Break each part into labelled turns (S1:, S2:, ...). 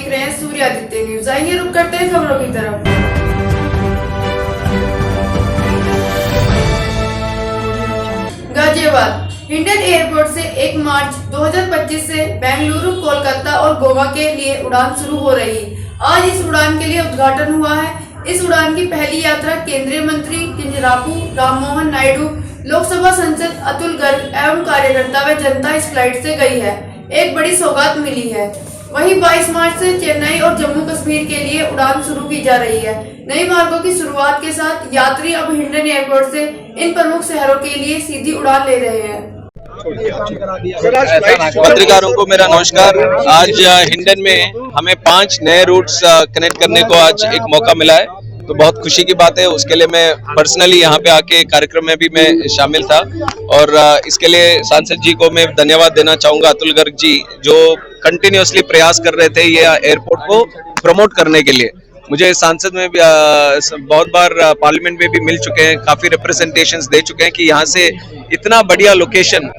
S1: देख रहे हैं सूर्यादित्य न्यूज। आइए रुक करते हैं खबरों की तरफ। गाजियाबाद हिंडन एयरपोर्ट से 1 मार्च 2025 से बेंगलुरु, कोलकाता और गोवा के लिए उड़ान शुरू हो रही है। आज इस उड़ान के लिए उद्घाटन हुआ है। इस उड़ान की पहली यात्रा केंद्रीय मंत्री किंजरापू राममोहन नायडू, लोकसभा सांसद अतुल गर्ग एवं कार्यकर्ता व जनता इस फ्लाइट से गई है। एक बड़ी सौगात मिली है। वहीं 22 मार्च से चेन्नई और जम्मू कश्मीर के लिए उड़ान शुरू की जा रही है। नई मार्गों की शुरुआत के साथ यात्री अब हिंडन एयरपोर्ट से इन प्रमुख शहरों के लिए सीधी उड़ान ले रहे हैं।
S2: पत्रकारों को मेरा नमस्कार। आज हिंडन में हमें 5 नए रूट्स कनेक्ट करने को आज एक मौका मिला है, तो बहुत खुशी की बात है। उसके लिए मैं पर्सनली यहाँ पे आके कार्यक्रम में भी मैं शामिल था और इसके लिए सांसद जी को मैं धन्यवाद देना चाहूंगा, अतुल गर्ग जी, जो कंटिन्यूअसली प्रयास कर रहे थे ये एयरपोर्ट को प्रमोट करने के लिए। मुझे सांसद में भी बहुत बार पार्लियामेंट में भी मिल चुके हैं, काफी रिप्रेजेंटेशंस दे चुके हैं कि यहाँ से इतना बढ़िया लोकेशन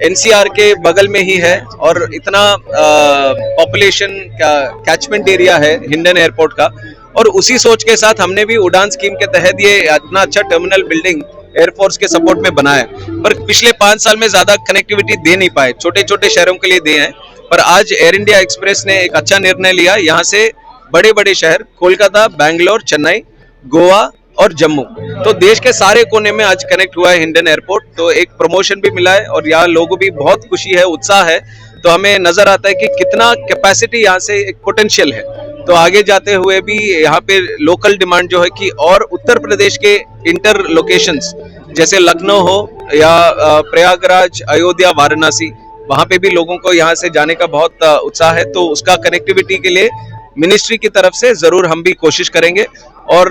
S2: एनसीआर के बगल में ही है और इतना पॉपुलेशन का कैचमेंट एरिया है हिंडन एयरपोर्ट का। और उसी सोच के साथ हमने भी उड़ान स्कीम के तहत ये इतना अच्छा टर्मिनल बिल्डिंग एयरफोर्स के सपोर्ट में बनाया है। पर पिछले 5 साल में ज्यादा कनेक्टिविटी दे नहीं पाए, छोटे छोटे शहरों के लिए दिए हैं। पर आज एयर इंडिया एक्सप्रेस ने एक अच्छा निर्णय लिया, यहाँ से बड़े बड़े शहर कोलकाता, बैंगलोर, चेन्नई, गोवा और जम्मू, तो देश के सारे कोने में आज कनेक्ट हुआ है हिंडन एयरपोर्ट। तो एक प्रमोशन भी मिला है और यहाँ लोगों भी बहुत खुशी है, उत्साह है। तो हमें नजर आता है कि कितना कैपेसिटी यहाँ से एक पोटेंशियल है। तो आगे जाते हुए भी यहाँ पे लोकल डिमांड जो है कि और उत्तर प्रदेश के इंटर लोकेशंस जैसे लखनऊ हो या प्रयागराज, अयोध्या, वाराणसी, वहाँ पे भी लोगों को यहाँ से जाने का बहुत उत्साह है। तो उसका कनेक्टिविटी के लिए मिनिस्ट्री की तरफ से जरूर हम भी कोशिश करेंगे और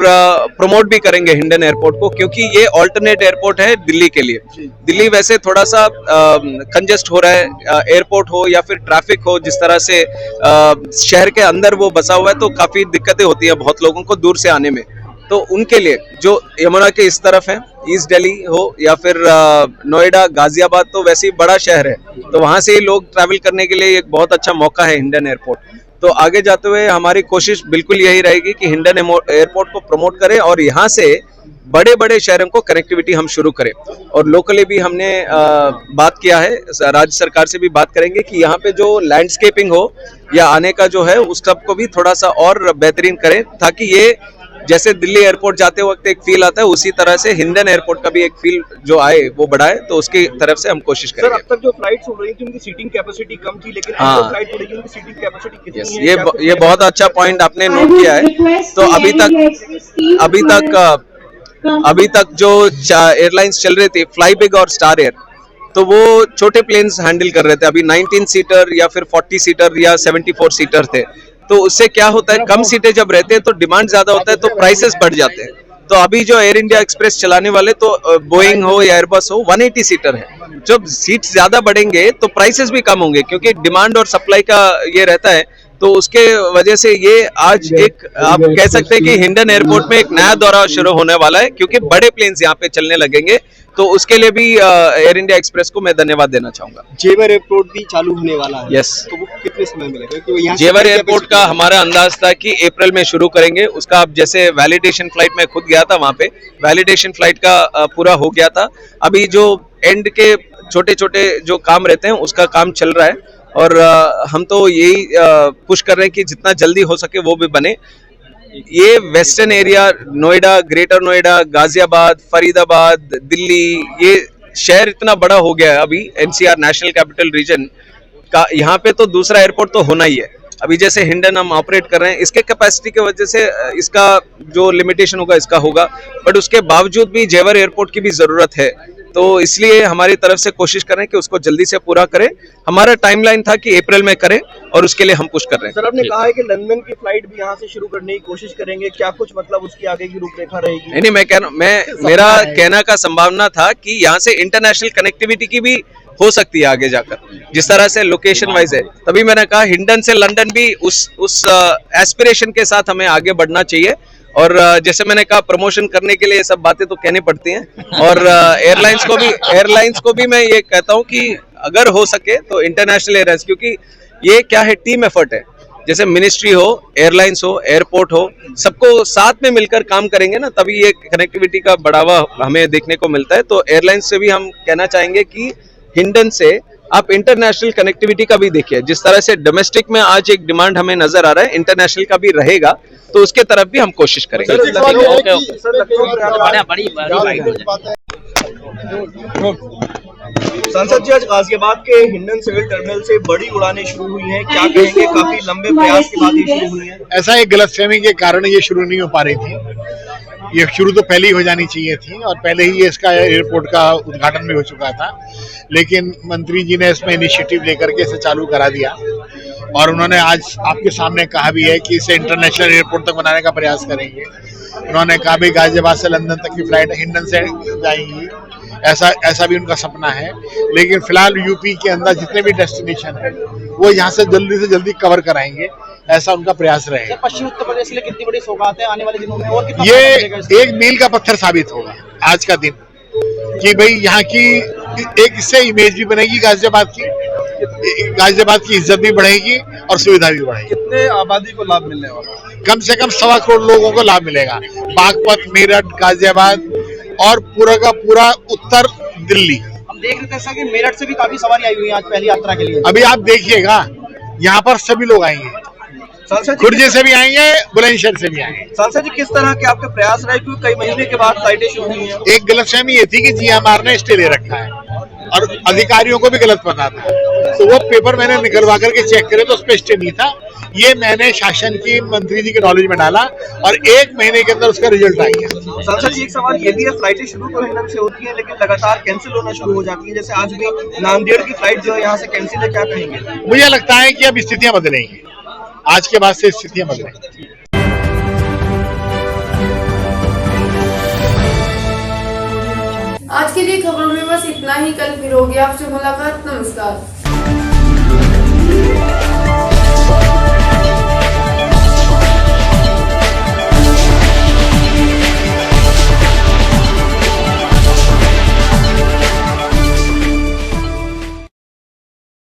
S2: प्रमोट भी करेंगे हिंडन एयरपोर्ट को, क्योंकि ये ऑल्टरनेट एयरपोर्ट है दिल्ली के लिए। दिल्ली वैसे थोड़ा सा कंजेस्ट हो रहा है, एयरपोर्ट हो या फिर ट्रैफिक हो, जिस तरह से शहर के अंदर वो बसा हुआ है, तो काफी दिक्कतें होती है बहुत लोगों को दूर से आने में। तो उनके लिए जो यमुना के इस तरफ है, ईस्ट दिल्ली हो या फिर नोएडा, गाजियाबाद, तो वैसे ही बड़ा शहर है, तो वहां से ही लोग ट्रैवल करने के लिए एक बहुत अच्छा मौका है हिंडन एयरपोर्ट। तो आगे जाते हुए हमारी कोशिश बिल्कुल यही रहेगी कि हिंडन एयरपोर्ट को प्रमोट करें और यहाँ से बड़े बड़े शहरों को कनेक्टिविटी हम शुरू करें। और लोकली भी हमने बात किया है, राज्य सरकार से भी बात करेंगे कि यहाँ पे जो लैंडस्केपिंग हो या आने का जो है उस सब को भी थोड़ा सा और बेहतरीन करें, ताकि ये जैसे दिल्ली एयरपोर्ट जाते वक्त एक फील आता है, उसी तरह से हिंडन एयरपोर्ट का भी एक फील जो आए वो बढ़ाए। तो उसकी तरफ से हम कोशिश करेंगे।
S3: सर, अब तक जो फ्लाइट्स उड़ रही थी उनकी सीटिंग कैपेसिटी कम थी, लेकिन अब जो फ्लाइट उड़ेगी उनकी सीटिंग कैपेसिटी कितनी है?
S2: ये बहुत अच्छा पॉइंट आपने नोट किया है। तो अभी तक जो एयरलाइंस चल रही थी, फ्लाईबिग और स्टार एयर, तो वो छोटे प्लेन्स हैंडल कर रहे थे। अभी 19 सीटर या फिर 40 सीटर या 74 सीटर थे। तो उससे क्या होता है, कम सीटें जब रहते हैं तो डिमांड ज्यादा होता है, तो प्राइसेस बढ़ जाते हैं। तो अभी जो एयर इंडिया एक्सप्रेस चलाने वाले, तो बोइंग हो या एयरबस हो, 180 सीटर है। जब सीट्स ज्यादा बढ़ेंगे तो प्राइसेस भी कम होंगे, क्योंकि डिमांड और सप्लाई का ये रहता है। तो उसके वजह से ये आज एक आप कह सकते हैं कि हिंडन एयरपोर्ट में एक नया दौरा शुरू होने वाला है, क्योंकि बड़े प्लेन्स यहाँ पे चलने लगेंगे। तो उसके लिए भी एयर इंडिया एक्सप्रेस को मैं धन्यवाद देना चाहूंगा।
S3: जेवर एयरपोर्ट भी चालू होने वाला है।
S2: यस।
S3: तो वो कितने समय में लगेगा?
S2: जेवर एयरपोर्ट का हमारा अंदाज था कि अप्रैल में शुरू करेंगे। उसका अब जैसे वैलिडेशन फ्लाइट में खुद गया था, वहां पे वैलिडेशन फ्लाइट का पूरा हो गया था। अभी जो एंड के छोटे छोटे जो काम रहते हैं उसका काम चल रहा है और हम तो यही पुश कर रहे हैं कि जितना जल्दी हो सके वो भी बने। ये western area, Noida, greater Noida, Ghaziabad, Faridabad, Delhi, ये शहर इतना बड़ा हो गया है अभी एनसीआर नेशनल कैपिटल रीजन का। यहाँ पे तो दूसरा एयरपोर्ट तो होना ही है। अभी जैसे हिंडन हम ऑपरेट कर रहे हैं, इसके कैपेसिटी की वजह से इसका जो लिमिटेशन होगा इसका होगा, बट उसके बावजूद भी जेवर एयरपोर्ट की भी जरूरत है। तो इसलिए हमारी तरफ से कोशिश करें कि उसको जल्दी से पूरा करें। हमारा टाइमलाइन था कि अप्रैल में करें और उसके लिए हम पुश कर रहे हैं।
S3: सर, आपने कहा है कि लंदन की फ्लाइट भी यहाँ से शुरू करने की कोशिश करेंगे, क्या कुछ मतलब उसकी आगे की रूपरेखा रहेगी?
S2: नहीं, मेरा कहना का संभावना था कि यहाँ से इंटरनेशनल कनेक्टिविटी की भी हो सकती है आगे जाकर, जिस तरह से लोकेशन वाइज है। तभी मैंने कहा हिंडन से लंदन भी उस एस्पिरेशन के साथ हमें आगे बढ़ना चाहिए। और जैसे मैंने कहा, प्रमोशन करने के लिए ये सब बातें तो कहनी पड़ती हैं। और एयरलाइंस को भी मैं ये कहता हूं कि अगर हो सके तो इंटरनेशनल एयरलाइंस, क्योंकि ये क्या है, टीम एफर्ट है। जैसे मिनिस्ट्री हो, एयरलाइंस हो, एयरपोर्ट हो, सबको साथ में मिलकर काम करेंगे ना, तभी ये कनेक्टिविटी का बढ़ावा हमें देखने को मिलता है। तो एयरलाइंस से भी हम कहना चाहेंगे कि हिंडन से आप इंटरनेशनल कनेक्टिविटी का भी देखिए। जिस तरह से डोमेस्टिक में आज एक डिमांड हमें नजर आ रहा है, इंटरनेशनल का भी रहेगा, तो उसके तरफ भी हम कोशिश करेंगे।
S3: सांसद जी, आज गाजियाबाद के हिंडन सिविल टर्मिनल से बड़ी उड़ानें शुरू हुई हैं, क्या कहेंगे? काफी लंबे प्रयास के बाद ये शुरू हुई हैं।
S4: ऐसा एक गलतफहमी के कारण ये शुरू नहीं हो पा रही थी। ये शुरू तो पहले ही हो जानी चाहिए थी और पहले ही इसका एयरपोर्ट का उद्घाटन भी हो चुका था, लेकिन मंत्री जी ने इसमें इनिशिएटिव लेकर के इसे चालू करा दिया और उन्होंने आज आपके सामने कहा भी है कि इसे इंटरनेशनल एयरपोर्ट तक बनाने का प्रयास करेंगे। उन्होंने कहा भी गाजियाबाद से लंदन तक की फ्लाइट हिंडन से जाएंगी, ऐसा भी उनका सपना है। लेकिन फिलहाल यूपी के अंदर जितने भी डेस्टिनेशन है वो यहाँ से जल्दी कवर कराएंगे, ऐसा उनका प्रयास रहेगा।
S3: पश्चिम उत्तर प्रदेश के लिए कितनी बड़ी सौगात है आने वाले दिनों में, और कितना
S4: ये एक मील का पत्थर साबित होगा आज का दिन कि भाई यहाँ की एक इससे इमेज भी बनेगी गाजियाबाद की इज्जत भी बढ़ेगी और सुविधा भी बढ़ेगी।
S3: कितने आबादी को लाभ मिलने वाला?
S4: कम से कम 1.25 करोड़ लोगों को लाभ मिलेगा। बागपत, मेरठ, गाजियाबाद और पूरा का पूरा उत्तर दिल्ली।
S3: हम देख रहे थे कि मेरठ से भी काफी सवारी आई हुई है आज पहली यात्रा के लिए।
S4: अभी आप देखिएगा यहाँ पर सभी लोग आएंगे, खुर्जे से भी आएंगे, बुलंदशहर से भी आएंगे।
S3: सांसद जी, किस तरह के आपके प्रयास रहे, क्योंकि कई महीने के बाद फ्लाइटें शुरू हुई हैं?
S4: एक गलतफहमी ये थी कि GMR ने स्टे ले रखा है और अधिकारियों को भी गलत पता था, तो वो पेपर मैंने निकलवा करके चेक करे तो उस पर स्टे नहीं था। ये मैंने शासन की मंत्री जी के नॉलेज में डाला और 1 महीने के अंदर उसका रिजल्ट आ गया।
S3: सांसद जी, एक सवाल ये भी है, फ्लाइटें शुरू तो हिंडन से होती है लेकिन लगातार कैंसिल होना शुरू हो जाती है। जैसे आज भी नांदेड़ की फ्लाइट जो है यहाँ से कैंसिल है, क्या कहेंगे?
S4: मुझे लगता है कि अब स्थितियां बदलेंगी, आज के बाद से स्थितियां बदलेंगी।
S1: आज के लिए खबरों में बस इतना ही। कल फिर होगी आपसे मुलाकात। नमस्कार।